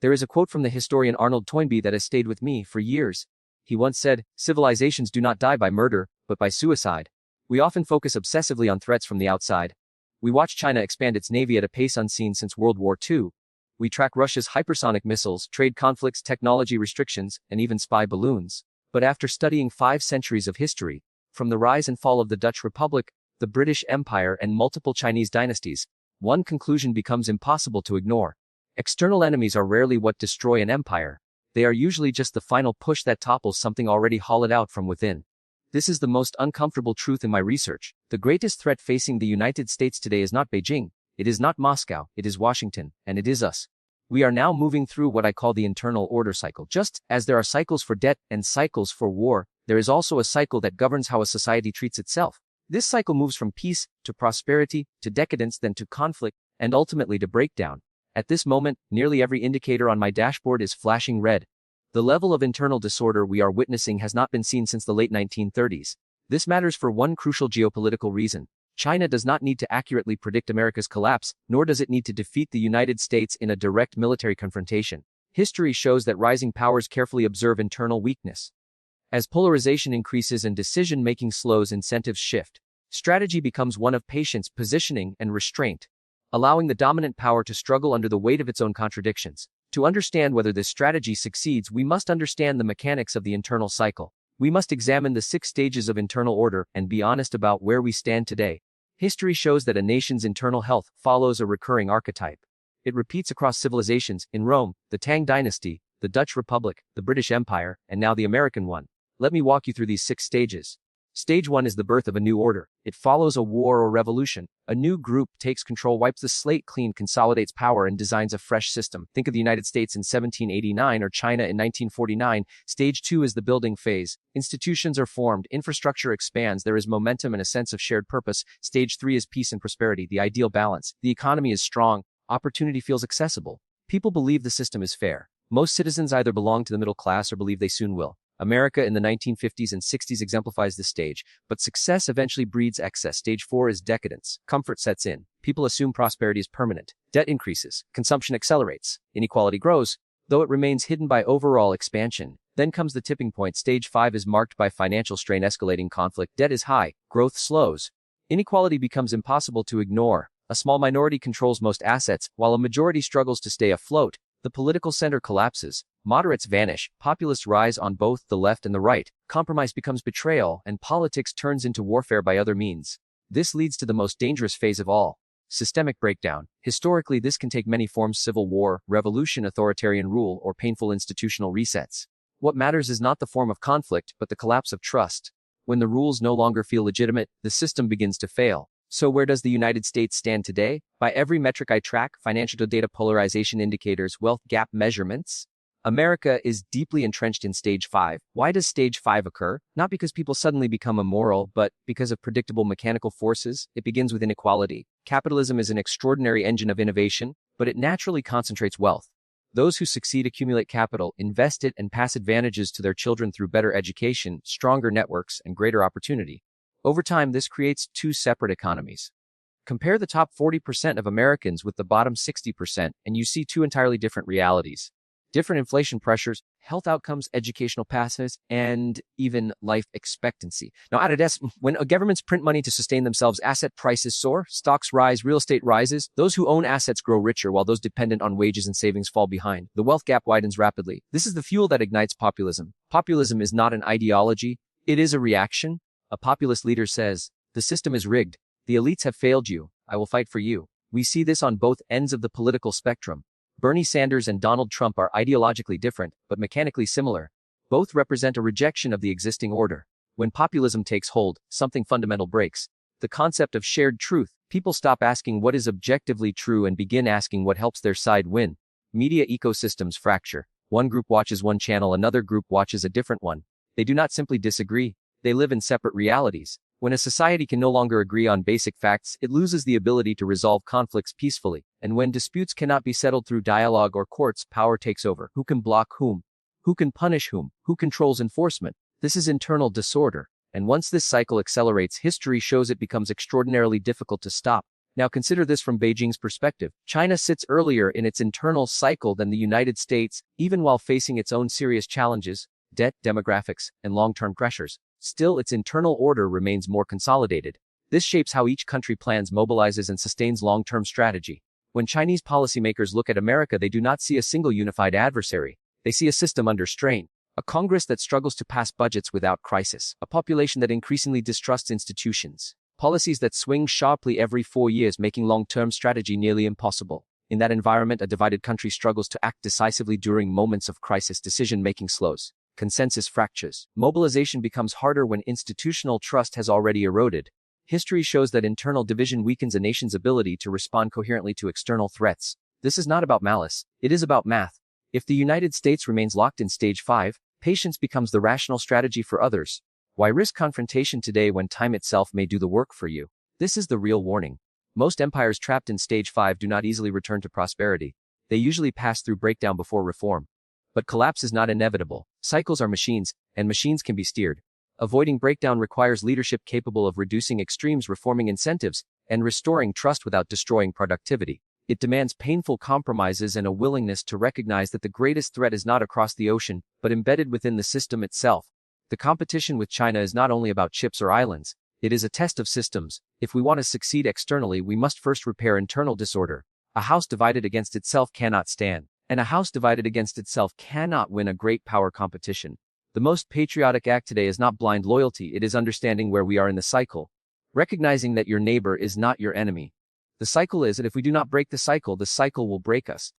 There is a quote from the historian Arnold Toynbee that has stayed with me for years. He once said, "Civilizations do not die by murder, but by suicide." We often focus obsessively on threats from the outside. We watch China expand its navy at a pace unseen since World War II. We track Russia's hypersonic missiles, trade conflicts, technology restrictions, and even spy balloons. But after studying 5 centuries of history, from the rise and fall of the Dutch Republic, the British Empire, and multiple Chinese dynasties, one conclusion becomes impossible to ignore. External enemies are rarely what destroy an empire. They are usually just the final push that topples something already hollowed out from within. This is the most uncomfortable truth in my research. The greatest threat facing the United States today is not Beijing, it is not Moscow, it is Washington, and it is us. We are now moving through what I call the internal order cycle. Just as there are cycles for debt and cycles for war, there is also a cycle that governs how a society treats itself. This cycle moves from peace to prosperity to decadence, then to conflict, and ultimately to breakdown. At this moment, nearly every indicator on my dashboard is flashing red. The level of internal disorder we are witnessing has not been seen since the late 1930s. This matters for one crucial geopolitical reason. China does not need to accurately predict America's collapse, nor does it need to defeat the United States in a direct military confrontation. History shows that rising powers carefully observe internal weakness. As polarization increases and decision-making slows, incentives shift. Strategy becomes one of patience, positioning, and restraint, allowing the dominant power to struggle under the weight of its own contradictions. To understand whether this strategy succeeds, we must understand the mechanics of the internal cycle. We must examine the 6 stages of internal order and be honest about where we stand today. History shows that a nation's internal health follows a recurring archetype. It repeats across civilizations: in Rome, the Tang Dynasty, the Dutch Republic, the British Empire, and now the American one. Let me walk you through these 6 stages. Stage 1 is the birth of a new order. It follows a war or revolution. A new group takes control, wipes the slate clean, consolidates power, and designs a fresh system. Think of the United States in 1789 or China in 1949. Stage 2 is the building phase. Institutions are formed, infrastructure expands, there is momentum and a sense of shared purpose. Stage 3 is peace and prosperity, the ideal balance. The economy is strong, opportunity feels accessible. People believe the system is fair. Most citizens either belong to the middle class or believe they soon will. America in the 1950s and 60s exemplifies this stage, but success eventually breeds excess. Stage 4 is decadence. Comfort sets in. People assume prosperity is permanent. Debt increases. Consumption accelerates. Inequality grows, though it remains hidden by overall expansion. Then comes the tipping point. Stage 5 is marked by financial strain, escalating conflict. Debt is high. Growth slows. Inequality becomes impossible to ignore. A small minority controls most assets, while a majority struggles to stay afloat. The political center collapses. Moderates vanish, populists rise on both the left and the right, compromise becomes betrayal, and politics turns into warfare by other means. This leads to the most dangerous phase of all: systemic breakdown. Historically, this can take many forms: civil war, revolution, authoritarian rule, or painful institutional resets. What matters is not the form of conflict, but the collapse of trust. When the rules no longer feel legitimate, the system begins to fail. So where does the United States stand today? By every metric I track: financial data, polarization indicators, wealth gap measurements, America is deeply entrenched in Stage 5. Why does Stage 5 occur? Not because people suddenly become immoral, but because of predictable mechanical forces. It begins with inequality. Capitalism is an extraordinary engine of innovation, but it naturally concentrates wealth. Those who succeed accumulate capital, invest it, and pass advantages to their children through better education, stronger networks, and greater opportunity. Over time, this creates 2 separate economies. Compare the top 40% of Americans with the bottom 60%, and you see 2 entirely different realities. Different inflation pressures, health outcomes, educational passes, and even life expectancy. Now, at this, when governments print money to sustain themselves, asset prices soar, stocks rise, real estate rises. Those who own assets grow richer, while those dependent on wages and savings fall behind. The wealth gap widens rapidly. This is the fuel that ignites populism. Populism is not an ideology, it is a reaction. A populist leader says, "The system is rigged. The elites have failed you. I will fight for you." We see this on both ends of the political spectrum. Bernie Sanders and Donald Trump are ideologically different, but mechanically similar. Both represent a rejection of the existing order. When populism takes hold, something fundamental breaks. The concept of shared truth. People stop asking what is objectively true and begin asking what helps their side win. Media ecosystems fracture. One group watches one channel, another group watches a different one. They do not simply disagree. They live in separate realities. When a society can no longer agree on basic facts, it loses the ability to resolve conflicts peacefully. And when disputes cannot be settled through dialogue or courts, power takes over. Who can block whom? Who can punish whom? Who controls enforcement? This is internal disorder. And once this cycle accelerates, history shows it becomes extraordinarily difficult to stop. Now consider this from Beijing's perspective. China sits earlier in its internal cycle than the United States, even while facing its own serious challenges, debt, demographics, and long-term pressures. Still, its internal order remains more consolidated. This shapes how each country plans, mobilizes, and sustains long-term strategy. When Chinese policymakers look at America, they do not see a single unified adversary. They see a system under strain. A Congress that struggles to pass budgets without crisis. A population that increasingly distrusts institutions. Policies that swing sharply every 4 years, making long-term strategy nearly impossible. In that environment, a divided country struggles to act decisively during moments of crisis. Decision-making slows. Consensus fractures. Mobilization becomes harder when institutional trust has already eroded. History shows that internal division weakens a nation's ability to respond coherently to external threats. This is not about malice. It is about math. If the United States remains locked in stage 5, patience becomes the rational strategy for others. Why risk confrontation today when time itself may do the work for you? This is the real warning. Most empires trapped in stage 5 do not easily return to prosperity. They usually pass through breakdown before reform. But collapse is not inevitable. Cycles are machines, and machines can be steered. Avoiding breakdown requires leadership capable of reducing extremes, reforming incentives, and restoring trust without destroying productivity. It demands painful compromises and a willingness to recognize that the greatest threat is not across the ocean, but embedded within the system itself. The competition with China is not only about chips or islands. It is a test of systems. If we want to succeed externally, we must first repair internal disorder. A house divided against itself cannot stand, and a house divided against itself cannot win a great power competition. The most patriotic act today is not blind loyalty, it is understanding where we are in the cycle. Recognizing that your neighbor is not your enemy. The cycle is, and if we do not break the cycle will break us.